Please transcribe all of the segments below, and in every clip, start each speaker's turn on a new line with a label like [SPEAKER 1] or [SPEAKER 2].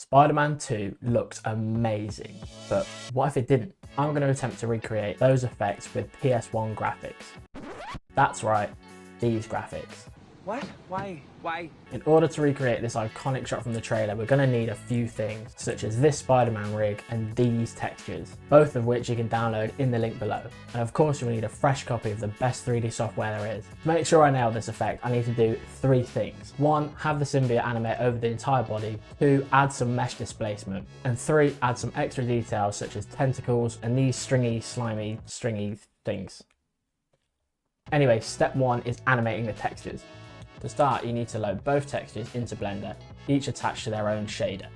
[SPEAKER 1] Spider-Man 2 looks amazing, but what if it didn't? I'm going to attempt to recreate those effects with PS1 graphics. That's right, these graphics.
[SPEAKER 2] What? Why?
[SPEAKER 1] In order to recreate this iconic shot from the trailer, we're going to need a few things, such as this Spider-Man rig and these textures, both of which you can download in the link below. And of course you'll need a fresh copy of the best 3D software there is. To make sure I nail this effect, I need to do 3 things. 1, have the symbiote animate over the entire body. 2, add some mesh displacement. And 3, add some extra details such as tentacles and these stringy, slimy, stringy things. Anyway, step 1 is animating the textures. To start, you need to load both textures into Blender, each attached to their own shader.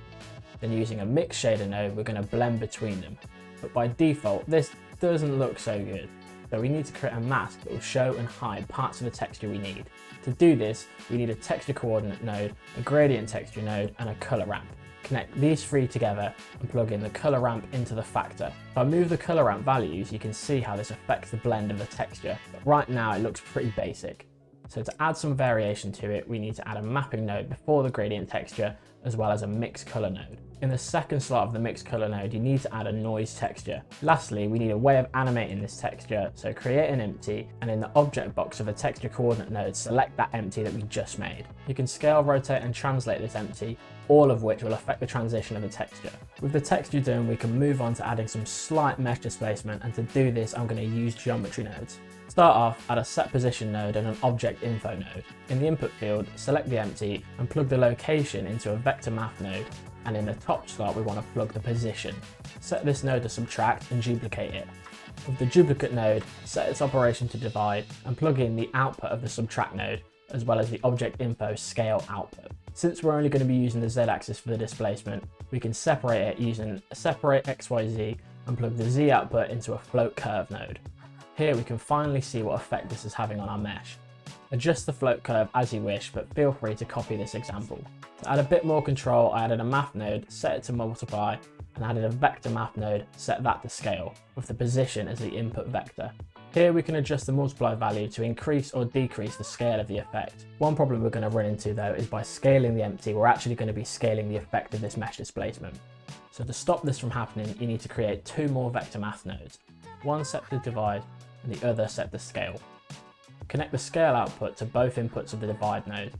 [SPEAKER 1] Then using a mix shader node, we're going to blend between them. But by default, this doesn't look so good. So we need to create a mask that will show and hide parts of the texture we need. To do this, we need a texture coordinate node, a gradient texture node, and a color ramp. Connect these 3 together and plug in the color ramp into the factor. If I move the color ramp values, you can see how this affects the blend of the texture. But right now it looks pretty basic. So to add some variation to it, we need to add a mapping node before the gradient texture, as well as a mix color node. In the second slot of the mix color node, you need to add a noise texture. Lastly, we need a way of animating this texture, so create an empty, and in the object box of the texture coordinate node, select that empty that we just made. You can scale, rotate, and translate this empty, all of which will affect the transition of the texture. With the texture done, we can move on to adding some slight mesh displacement, and to do this, I'm going to use geometry nodes. Start off, add a set position node and an object info node. In the input field, select the empty and plug the location into a vector math node, and in the top slot we want to plug the position. Set this node to subtract and duplicate it. With the duplicate node, set its operation to divide and plug in the output of the subtract node, as well as the object info scale output. Since we're only going to be using the z-axis for the displacement, we can separate it using a separate xyz and plug the z output into a float curve node. Here we can finally see what effect this is having on our mesh. Adjust the float curve as you wish, but feel free to copy this example. To add a bit more control, I added a math node, set it to multiply, and added a vector math node, set that to scale, with the position as the input vector. Here we can adjust the multiply value to increase or decrease the scale of the effect. One problem we're going to run into though is by scaling the empty, we're actually going to be scaling the effect of this mesh displacement. So to stop this from happening, you need to create 2 more vector math nodes, one set to divide and the other set to scale. Connect the scale output to both inputs of the divide node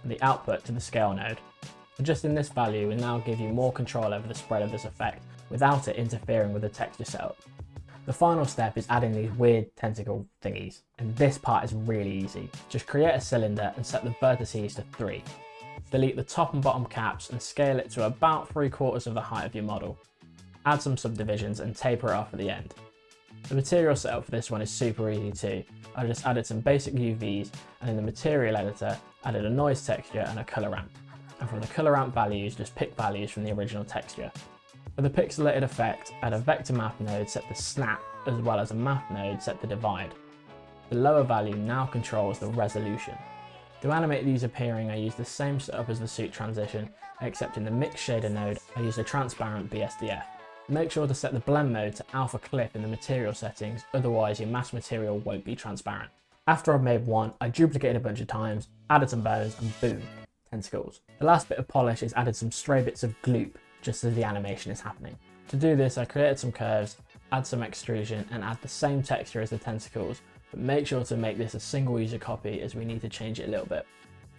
[SPEAKER 1] and the output to the scale node. Adjusting this value will now give you more control over the spread of this effect without it interfering with the texture setup. The final step is adding these weird tentacle thingies, and this part is really easy. Just create a cylinder and set the vertices to 3. Delete the top and bottom caps and scale it to about 3/4 of the height of your model. Add some subdivisions and taper it off at the end. The material setup for this one is super easy too. I just added some basic UVs and in the material editor added a noise texture and a color ramp. And from the color ramp values, just pick values from the original texture. For the pixelated effect, add a vector math node set to snap as well as a math node set to divide. The lower value now controls the resolution. To animate these appearing, I used the same setup as the suit transition, except in the mix shader node, I used a transparent BSDF. Make sure to set the blend mode to alpha clip in the material settings, otherwise your mass material won't be transparent. After I've made one, I duplicated a bunch of times, added some bones, and boom, tentacles. The last bit of polish is added some stray bits of gloop, just as the animation is happening. To do this, I created some curves, add some extrusion, and add the same texture as the tentacles, but make sure to make this a single user copy as we need to change it a little bit.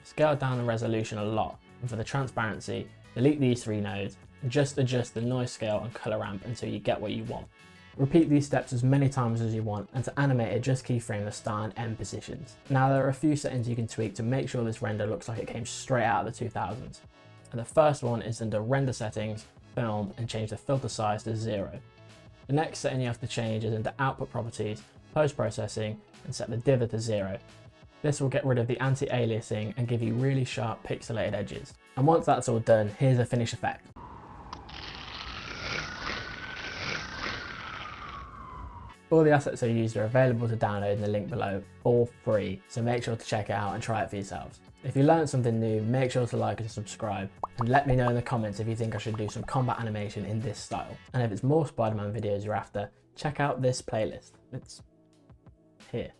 [SPEAKER 1] Scale down the resolution a lot, and for the transparency, delete these 3 nodes, and just adjust the noise scale and color ramp until you get what you want. Repeat these steps as many times as you want, and to animate it, just keyframe the start and end positions. Now there are a few settings you can tweak to make sure this render looks like it came straight out of the 2000s. And the first one is under render settings, film, and change the filter size to 0. The next setting you have to change is under output properties, post-processing, and set the dither to 0. This will get rid of the anti-aliasing and give you really sharp pixelated edges. And once that's all done, here's the finished effect. All the assets I used are available to download in the link below, all free, so make sure to check it out and try it for yourselves. If you learned something new, make sure to like and subscribe, and let me know in the comments if you think I should do some combat animation in this style. And if it's more Spider-Man videos you're after, check out this playlist. It's here.